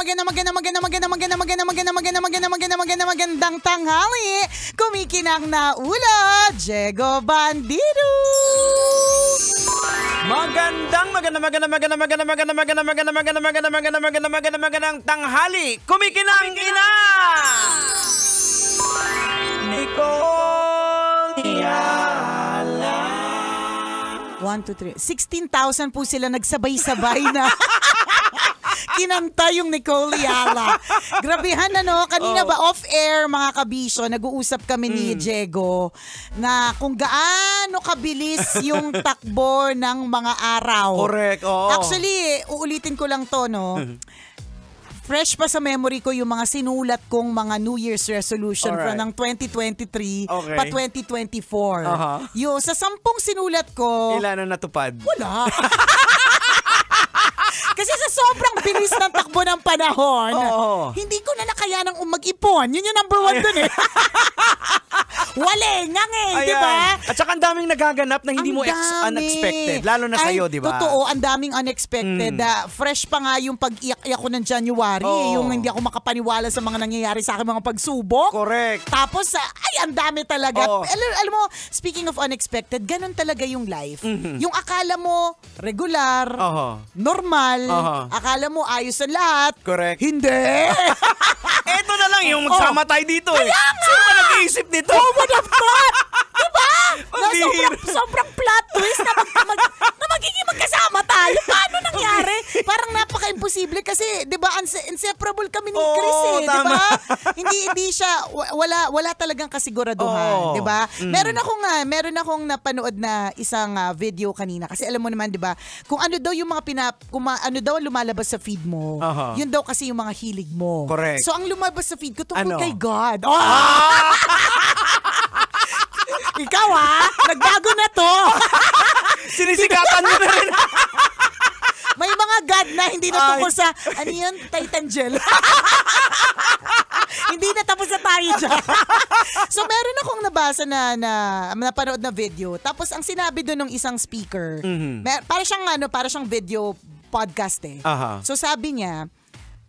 magandang tanghali. Kumikinang na ulo, Diego Bandido. Magandang tanghali. Kumikinang ina. Nicole Yala. 1, 2, 3. 16,000 po sila nagsabay-sabay na kinanta yung Nicole Yala. Grabehan kanina ba off-air mga kabisyo, nag-uusap kami ni Diego na kung gaano kabilis yung takbo ng mga araw. Correct, oo. Actually, uulitin ko lang to, fresh pa sa memory ko yung mga sinulat kong mga New Year's resolution from ng 2023 pa 2024. Yung sa 10 sinulat ko, ilan na natupad? wala. Kasi sa sobrang bilis ng takbo ng panahon, hindi ko na nakayanang mag-ipon. Yun yung number 1 dun eh. Walengang di ba? At saka ang daming nagaganap na hindi mo unexpected. Lalo na sa'yo, di ba? Totoo, ang daming unexpected. Fresh pa nga yung pag-iyak-iyak ko ng January. Yung hindi ako makapaniwala sa mga nangyayari sa akin mga pagsubok. Correct. Tapos, ang dami talaga. Alam mo, speaking of unexpected, ganun talaga yung life. Yung akala mo regular, normal, akala mo ayos ang lahat. Correct. Hindi. Eto na lang yung magsama tayo dito eh. Kaya nga! Sino ba nag-iisip nito? Who would have thought? Diba? Mabihira. Sobrang plot twist na magiging magkasama tayo. Paano nangyari? Parang napaka-imposible kasi, di ba, inseparable kami ni Chris di ba? Hindi siya, wala talagang kasiguraduhan, di ba? Meron akong napanood na isang video kanina kasi alam mo naman, di ba, kung ano daw yung ano daw lumalabas sa feed mo, yun daw kasi yung mga hilig mo. Correct. So, ang lumabas sa feed ko tungkol kay God. Ikaw nagbago na to. Sinisikatan mo na rin. May mga God na hindi na tungkol sa, ano yun, Titan Gel. Hindi na tapos na tayo dyan. So meron akong nabasa na napanood na video. Tapos ang sinabi doon ng isang speaker, para siyang video podcast So sabi niya,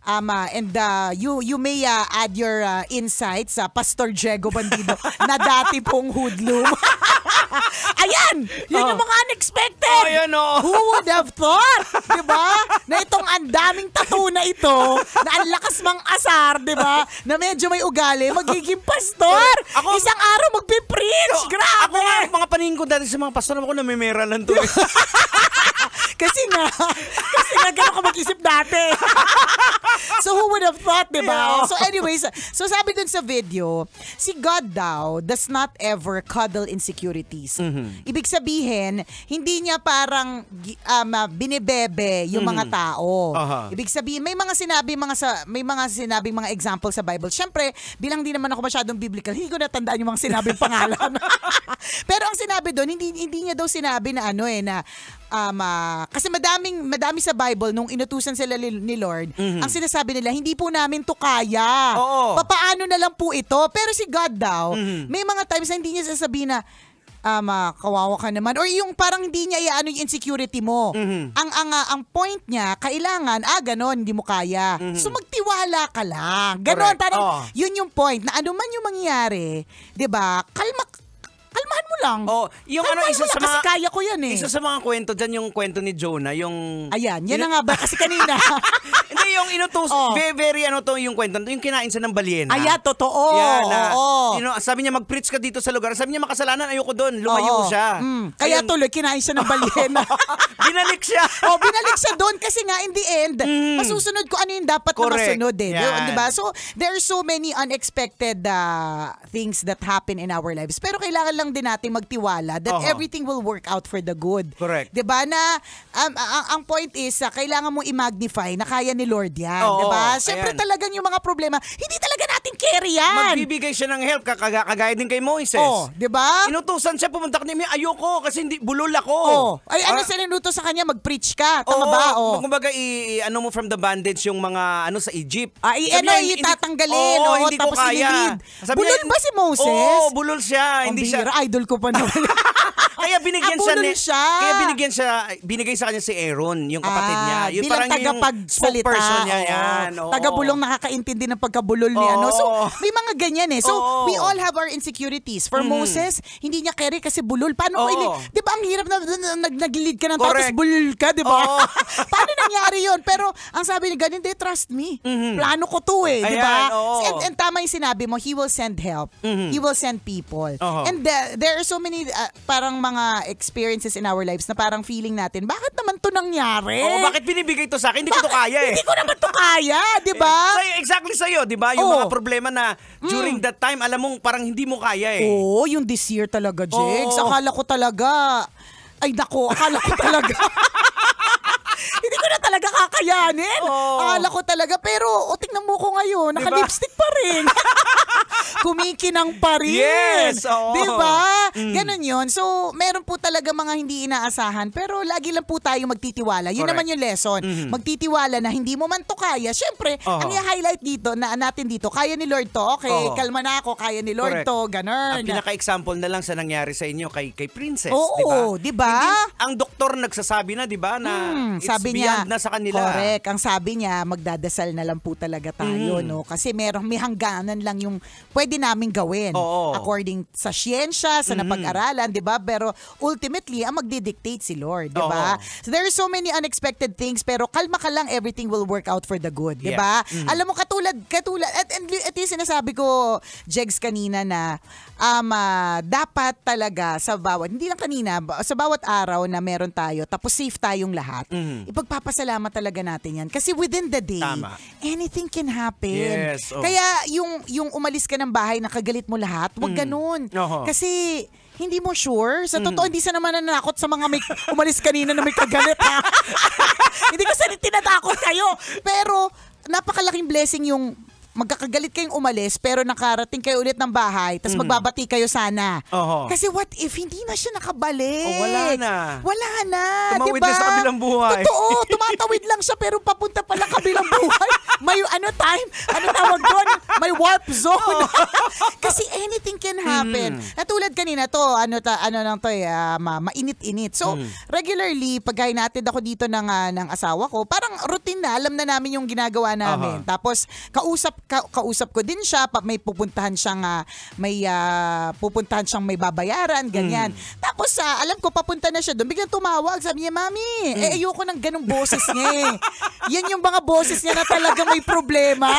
and you may add your insights sa Pastor Diego Bandido na dati pong hoodlum. Ayan! Yun yung mga unexpected! Who would have thought? Diba? Na itong ang daming tattoo na ito, na ang lakas mang asar, diba? Na medyo may ugali, magiging pastor! Isang araw magpipreach! Grabe! Ako mga paningin ko dati sa mga pastor, ako namimera lang to. Kasi nga gano'n ka mag-isip dati. So who would have thought, diba? So anyways, so sabi dun sa video, si God daw does not ever cuddle insecurities. Ibig sabihin, hindi niya parang binibebe yung mga tao. Ibig sabihin, may mga sinabing mga example sa Bible. Siyempre, bilang di naman ako masyadong biblical, hindi ko natandaan yung mga sinabing pangalan. Pero ang sinabi doon, hindi niya daw sinabi na kasi madami sa Bible nung inutusan sila ni Lord, ang sinasabi nila, hindi po namin to kaya. Papaano na lang po ito? Pero si God daw, may mga times na hindi niya sasabihin na, kawawa ka naman. Or yung parang hindi niya iano yung insecurity mo. Ang point niya, kailangan, ganon, hindi mo kaya. So magtiwala ka lang. Ganon, parang yun yung point, na ano man yung mangyari, diba, kalmahan mo lang. Yung isa sa mga, kasi kaya ko yan Isa sa mga kwento dyan, yung kwento ni Jonah, yung... Ayan, yan na nga ba? Kasi kanina. Hindi, yung inutos, very yung kwento, yung kinain siya ng balyena. Ayan, totoo. Sabi niya, mag-preach ka dito sa lugar. Sabi niya, makasalanan, ayoko doon. Lumayo siya. Kaya tuloy, kinain siya ng balyena. Binalik siya. Binalik siya doon kasi nga, in the end, masusunod ko ano yung dapat na masunod Diba? So, there are so many unexpected things that happen in our lives. Pero kailangan lang din natin magtiwala that everything will work out for the good. Correct. 'Di ba na ang point is kailangan mong i-magnify na kaya ni Lord 'yan, 'di ba? Siyempre talagang yung mga problema, hindi talaga natin pwedeng carry yan. Magbibigay siya ng help, kagaya din kay Moises. Oh, di ba? Inutusan siya, pumunta ka niya, ayoko kasi hindi, bulol ako. Oh. Ay, ano sininuto sa kanya? Mag-preach ka. Tama ba? Oh. Kumbaga, ano mo from the bandage yung mga sa Egypt. Itatanggalin. Hindi ko kaya. Bulol ba si Moses? Oo, bulol siya. Ang Hindi siya. Idol ko pa naman. Kaya binigyan siya. Kaya binigay sa kanya si Aaron, yung kapatid niya. Yung bilang parang tagapagsalita. yung spokesperson niya yan. Tagabulong nakakaintindi ng pagkabulol ni ano. So, may mga ganyan eh. So, we all have our insecurities. For Moses, hindi niya carry kasi bulol. Paano ko di ba ang hirap na nag-lead ka ng tao, tapos bulol ka, di ba? Paano nangyari yun? Pero, ang sabi ni God, hindi, trust me. Plano ko to eh, di ba? And tama yung sinabi mo, He will send help. He will send people. And there are so many parang mga experiences in our lives na parang feeling natin, bakit naman to nangyari? Bakit binibigay to sa akin? Hindi ko to kaya eh. Hindi ko naman to kaya, di ba? Exactly sa'yo, di ba? Yung mga problema na during that time, alam mong parang hindi mo kaya eh. Oo, yung this year talaga, Jigs. Akala ko talaga, akala ko talaga. Hindi ko na talaga kakayanin. Akala ko talaga. Pero, tingnan mo ko ngayon, naka-lipstick pa rin. Kumikinang pa rin. Yes. Diba? Ganon yun. So, meron po talaga mga hindi inaasahan. Pero, lagi lang po tayo magtitiwala. Yun naman yung lesson. Magtitiwala na hindi mo man to kaya. Siyempre, ang i-highlight dito, natin dito, kaya ni Lord to. Okay, kalma na ako. Kaya ni Lord to. Ganon. Ang pinaka-example na lang sa nangyari sa inyo kay Princess. Oo, diba? Ang doktor nagsasabi na, diba, na sabi beyond niya, na sa kanila. Correct. Ang sabi niya, magdadasal na lang po talaga tayo, no? Kasi may hangganan lang yung pwede naming gawin. According sa siyensya, sa napag-aralan, di ba? Pero ultimately, ang magdidictate si Lord, di ba? So there are so many unexpected things, pero kalma ka lang, everything will work out for the good, di ba? Alam mo, katulad, at yung sinasabi ko, Jegs, kanina na, dapat talaga sa bawat, hindi lang kanina, sa bawat araw na meron tayo, tapos safe tayong lahat, ipagpapasalamat talaga natin yan. Kasi within the day, anything can happen. Yes. Kaya yung umalis ka ng bahay, nakagalit mo lahat, wag ganun. Kasi hindi mo sure. Sa totoo, hindi sa naman nanakot sa mga may umalis kanina na may kagalit, ha? Hindi kasi tinatakot kayo. Pero napakalaking blessing yung magkakagalit kayong umalis pero nakarating kayo ulit ng bahay tapos magbabati kayo sana. Kasi what if hindi na siya nakabalik? Wala na. Wala na. Tumawid diba? na sa kabilang buhay. Totoo. Tumatawid lang siya pero papunta pala kabilang buhay. May tawag doon? May warp zone. Kasi anything can happen. Natulad kanina to, mainit-init. So, regularly, pag hinatid ako dito ng asawa ko, parang routine na, alam na namin yung ginagawa namin. Tapos, kausap ko din siya, may pupuntahan siyang may babayaran, ganyan. Tapos alam ko papunta na siya doon, biglang tumawag, sabi niya, "Mami, ayoko ng ganung boses niya eh." Yan yung mga boses niya na talaga may problema.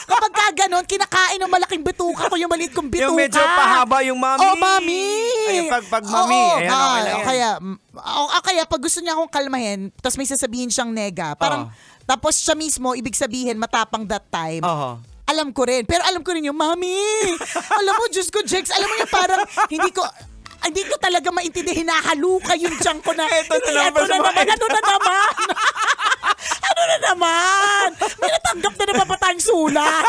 Kapag ganon, kinakain ng malaking bituka ko, yung maliit kong bituka. Yung medyo pahaba yung mami. Mami. Ay, pag mami. Kaya pag gusto niya akong kalmahin, tapos may sasabihin siyang nega, parang tapos siya mismo, ibig sabihin, matapang that time. Alam ko rin. Pero alam ko rin yung, "Mami, alam mo, Diyos ko, Jex, alam mo yung parang, hindi ko talaga maintindihan, hinahaluka yung tiyan ko na, ano na naman? May natanggap na naman pa tayong sulat.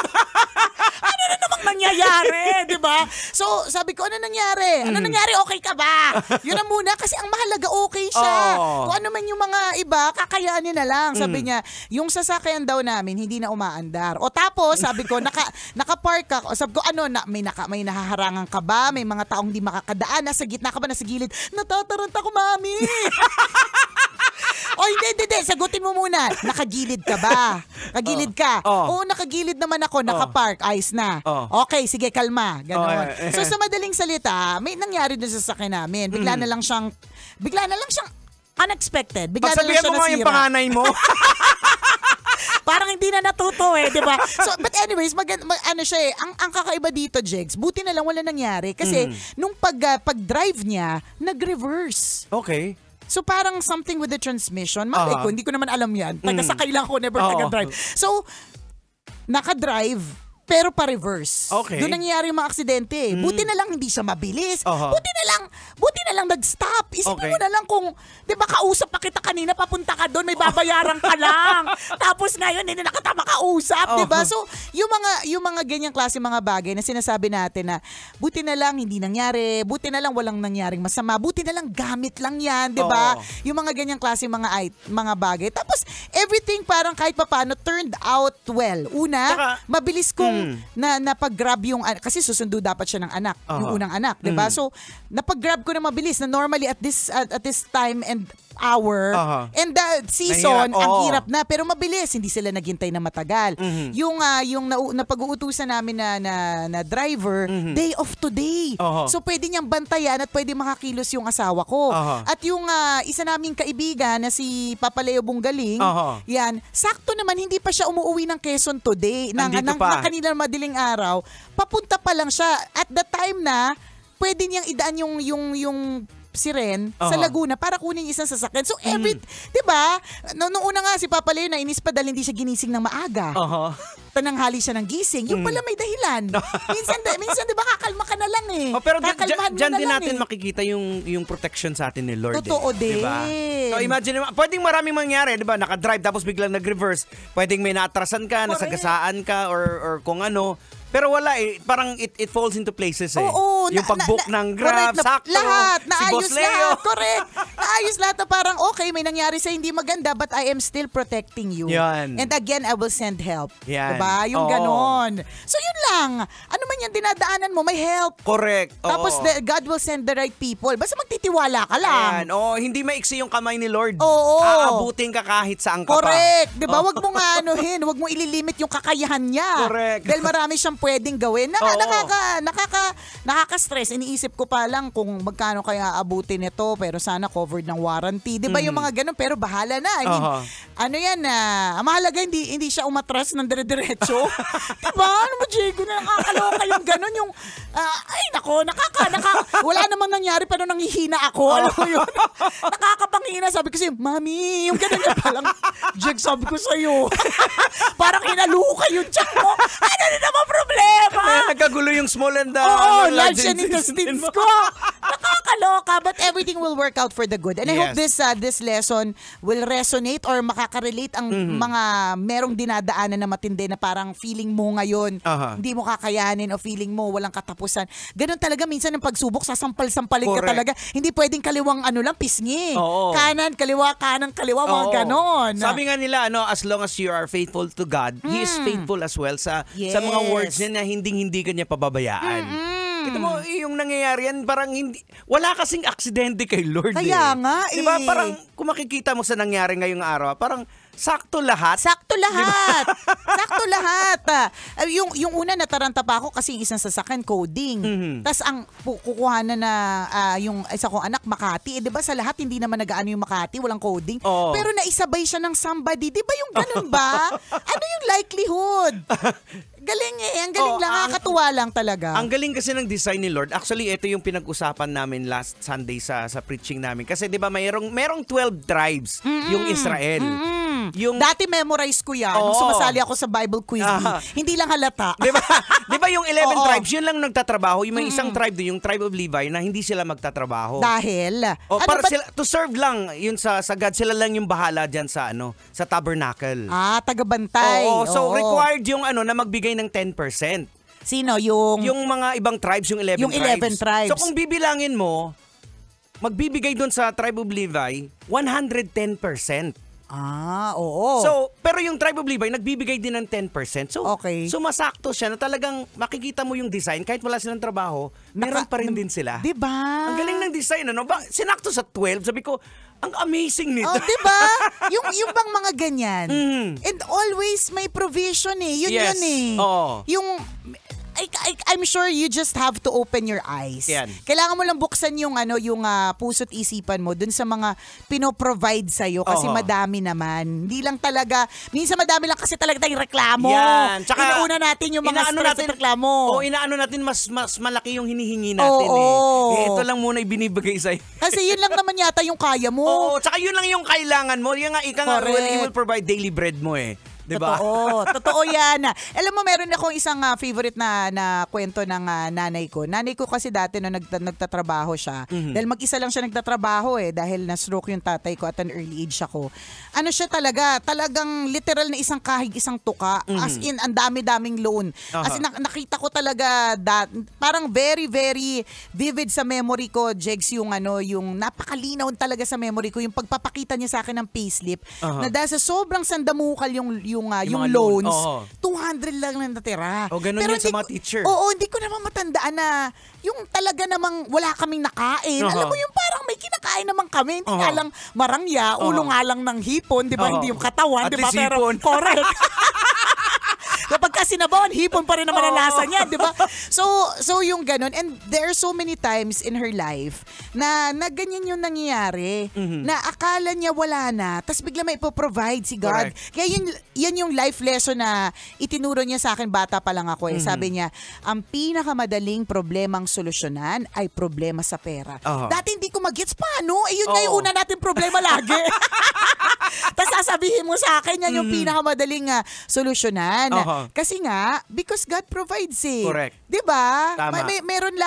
Ano na namang nangyayari, di ba? So, sabi ko, ano nangyari? Ano nangyari? Okay ka ba? Yun ang muna, kasi ang mahalaga, okay siya. Kung ano man yung mga iba, kakayanin na lang. Sabi niya, yung sasakyan daw namin, hindi na umaandar. O tapos, sabi ko, naka-park ka. O sabi ko, may nahaharangan ka ba? May mga taong di makakadaan. Nasa gitna ka ba? Nasa gilid? Natataranta ko, Mami. Hindi. Sagutin mo muna. Nakagilid ka ba? Kagilid ka? Oo, nakagilid naman ako. Nakapark. Ayos na. Okay, sige, kalma. Ganon. So, sa madaling salita, may nangyari dun sa sasakyan namin. Bigla na lang siyang unexpected. Bigla na lang siya nasira. Pagsabihan mo nga yung panganay mo. Parang hindi na natuto eh, di ba? So, but anyways, siya eh, ang kakaiba dito, Jegs, buti na lang wala nangyari. Kasi, nung pag-drive niya, nag-reverse. Okay. So parang something with the transmission. Malay ko, hindi ko naman alam yan. Taga-sakay lang ako, never taga-drive. So, naka-drive, pero pa-reverse. Okay. Doon nangyayari yung mga aksidente. Buti na lang hindi siya mabilis. Buti na lang nag-stop. Isipin mo na lang kung, di ba kausap pa kita kanina, papunta ka doon, may babayaran ka lang. Tapos ngayon, hindi na kita makausap, di ba? So, yung mga ganyang klase mga bagay na sinasabi natin na buti na lang hindi nangyari, buti na lang walang nangyaring masama, buti na lang gamit lang yan, di ba? Yung mga ganyang klase mga bagay. Tapos, everything parang kahit papaano turned out well. Una, mabilis kong napag-grab yung, kasi susundo dapat siya ng anak, yung unang anak, 'di ba? So, napag-grab ko na mabilis na normally at this time and hour and the season, ang hirap na, pero mabilis, hindi sila naghintay na matagal. Yung napag-uutusan namin na driver, day of today. So, pwede niyang bantayan at pwede makakilos yung asawa ko. At yung isa naming kaibigan na si Papa Leo Bunggaling, yan, sakto naman, hindi pa siya umuwi ng Quezon today, ng kanilang madaling araw, papunta pa lang siya. At the time na, pwede niyang idaan yung siren sa Laguna para kunin isang sasakyan. So, di ba? Noong una nga si Papa Leo na inis pa dahil hindi siya ginising ng maaga. Tananghali siya ng gising. Yung pala may dahilan. Minsan di ba kakalma ka na lang eh. Pero dyan din natin makikita yung protection sa atin ni Lord. Totoo din. Diba? So imagine, pwedeng maraming mangyari, di ba? Nakadrive tapos biglang nag-reverse. Pwedeng may naatrasan ka, nasagasaan ka, or kung ano. Pero wala eh, parang it falls into places eh. Oo, yung pag-book ng Grab, sakto. Lahat, naayos si lahat. Correct. Naayos lahat na parang okay, may nangyari sa hindi maganda but I am still protecting you. Yan. And again, I will send help. Yan. Diba? Yung ganon. So yun lang. Ano man yan dinadaanan mo, may help. Correct. Tapos God will send the right people. Basta magtitiwala ka lang. Hindi maiksi yung kamay ni Lord. Oo. Aabutin ka kahit saan ka pa. Correct. Diba? Wag mo nga wag mo ililimit yung kakayahan niya. Correct. Dahil marami siyang pwedeng gawin. Nakaka-stress. Iniisip ko pa lang kung magkano kaya abutin nito, pero sana covered ng warranty. 'Di ba yung mga ganun, pero bahala na. I mean, ano yan ang mahalaga hindi siya umatras ng dire-diretso. 'Di ba? Ano mo, Diego, na nakakaloka yung ganun, yung ay nako, wala namang nangyari pa nung nanghihina ako. Alam mo yun? Nakakapanghina. Sabi ko sa'yo, Mami, yung ganun na palang, Diego, sabi ko sa'yo, parang hinaluka yung tiyak mo. Ano na naman problema? Nagkagulo yung small and large intestines ko. Nakakaloka, but everything will work out for the good. And I hope this lesson will resonate or makaka-relate ang mga merong dinadaanan na matindi na parang feeling mo ngayon, hindi mo kakayanin o feeling mo walang katapusan. Ganun talaga minsan ng pagsubok, sasampal-sampalin ka talaga. Hindi pwedeng kaliwang pisngi. Kanan, kaliwa, mga ganon. Sabi nga nila, as long as you are faithful to God, He is faithful as well sa mga words niya na hindi ka niya pababayaan. Kita mo, yung nangyayari yan, parang wala kasing aksidente kay Lord. Kaya nga Diba? Parang kung makikita mo sa nangyari ngayong araw, parang sakto lahat. Sakto lahat. Sakto lahat. Yung una nataranta pa ako kasi isang sasakyan coding. Tapos ang kukuhanan na yung isa kong anak Makati. 'Di ba sa lahat hindi naman nagaano yung Makati, walang coding. Pero naisabay siya ng somebody. 'Di ba yung ganun ba? Ano yung likelihood? Galing ang galing lang, nakakatuwa lang talaga. Ang galing kasi ng design ni Lord. Actually, ito yung pinag-usapan namin last Sunday sa preaching namin. Kasi 'di ba merong 12 tribes yung Israel. Yung dati memorize ko yan nung sumasali ako sa Bible quiz. Hindi lang halata. 'Di ba yung 11 tribes, yun lang nagtatrabaho. Yung may isang tribe doon, yung tribe of Levi, na hindi sila magtatrabaho. Dahil para sila to serve lang yun sa God, sila lang yung bahala diyan sa tabernacle. Tagabantay. So required yung na magbigay ng 10%. Sino yung mga ibang tribes, yung 11 tribes. So kung bibilangin mo, magbibigay doon sa tribe of Levi 110%. Oo. So, pero yung tribe of Levi nagbibigay din ng 10%. So, so masakto siya na talagang makikita mo yung design kahit wala silang trabaho, meron pa rin din sila. Diba? Ang galing ng design, sinakto sa 12. Sabi ko, ang amazing nito. Diba? yung bang mga ganyan. And always may provision eh. Yun eh. Yung I'm sure you just have to open your eyes. Yan. Kailangan mo lang buksan yung puso't isipan mo dun sa mga pinoprovide sa'yo kasi madami naman. Hindi lang talaga, minsan madami lang kasi talaga tayong reklamo. Yan. Tsaka, inauna natin yung mga stress at reklamo. Inaano natin mas malaki yung hinihingi natin ito lang muna ibinibigay sa'yo. Kasi yun lang naman yata yung kaya mo. Tsaka yun lang yung kailangan mo. Yung nga, he will provide daily bread mo eh. Diba? Totoo yan. Alam mo, meron akong isang favorite na kwento ng nanay ko. Nanay ko kasi dati no, nagtatrabaho siya. Dahil mag-isa lang siya nagtatrabaho dahil na-stroke yung tatay ko at an early age ako. Ano siya talagang literal na isang kahig, isang tuka. As in, ang dami-daming loan. As in, nakita ko talaga parang very, very vivid sa memory ko, Jegs, yung napakalinaw talaga sa memory ko, yung pagpapakita niya sa akin ng payslip na dahil sa sobrang sandamukal yung loans, 200 lang na natira. Ganun yan sa mga teacher. Hindi ko naman matandaan na yung talaga namang wala kaming nakain. Alam mo yung parang may kinakain naman kami. Hindi nga lang marangya, ulo nga lang ng hipon, di ba? Hindi yung katawan, di ba? Pero correct. Kapag kasi nabawan, hipon pa rin naman ang lasa niya, di ba? So yung ganun. And there are so many times in her life na ganyan yung nangyayari. Na akala niya wala na, tapos bigla may ipoprovide si God. Correct. Kaya yan yung life lesson na itinuro niya sa akin, bata pa lang ako. Sabi niya, ang pinakamadaling problemang solusyonan ay problema sa pera. Dati hindi ko mag-gets paano. Yun nga yung una natin problema lagi. Tapos sasabihin mo sa akin yan yung pinakamadaling solusyonan. Kasi nga, because God provides Correct. 'Di ba? Tama. Meron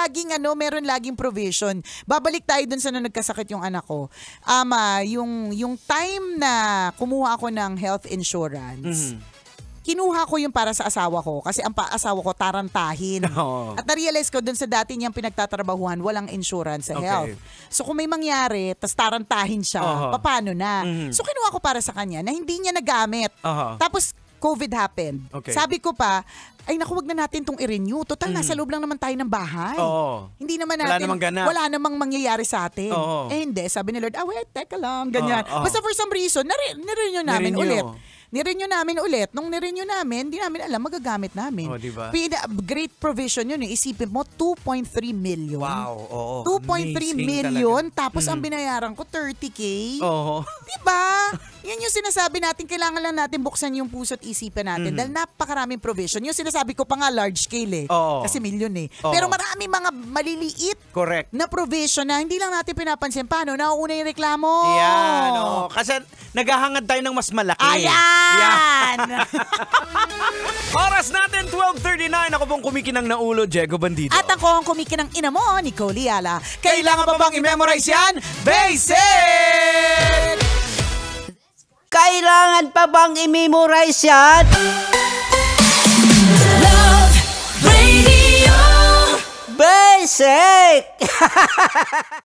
laging provision. Babalik tayo dun sa nung nagkasakit yung anak ko. Yung time na kumuha ako ng health insurance, kinuha ko yung para sa asawa ko kasi ang asawa ko tarantahin. At na-realize ko dun sa dati niyang pinagtatrabahuhan, walang insurance sa health. So kung may mangyari, tas tarantahin siya, paano na? So kinuha ko para sa kanya na hindi niya nagamit. Tapos COVID happened. Sabi ko pa, ay naku, wag na natin itong i-renew. Total, nasa loob lang naman tayo ng bahay. Hindi naman natin, wala namang mangyayari sa atin. Hindi, sabi ni Lord, wait, teka lang, ganyan. Basta for some reason, nirenew namin ulit. Nirenew namin ulit. Nung nirenew namin, hindi namin alam, magagamit namin. Diba? Great provision yun. Isipin mo, 2.3 million. Wow, 2.3 million, talaga. Tapos ang binayaran ko, 30K. Diba? Yan yung sinasabi natin, kailangan lang natin buksan yung puso at isipan natin dahil napakaraming provision. Yung sinasabi ko pa nga, large scale kasi million Pero marami mga maliliit na provision na hindi lang natin pinapansin. Paano? Nauuna yung reklamo. Yan. Kasi naghahangad tayo ng mas malaki. Ayan! Oras natin, 12:39. Ako pong kumikinang na ulo, Diego Bandido. At ako ang kumikinang ina mo, Nicole Liala. Kailangan pa bang i-memorize yan? Basic! Kailangan pa bang i-memorize yan? Love Radio Basic!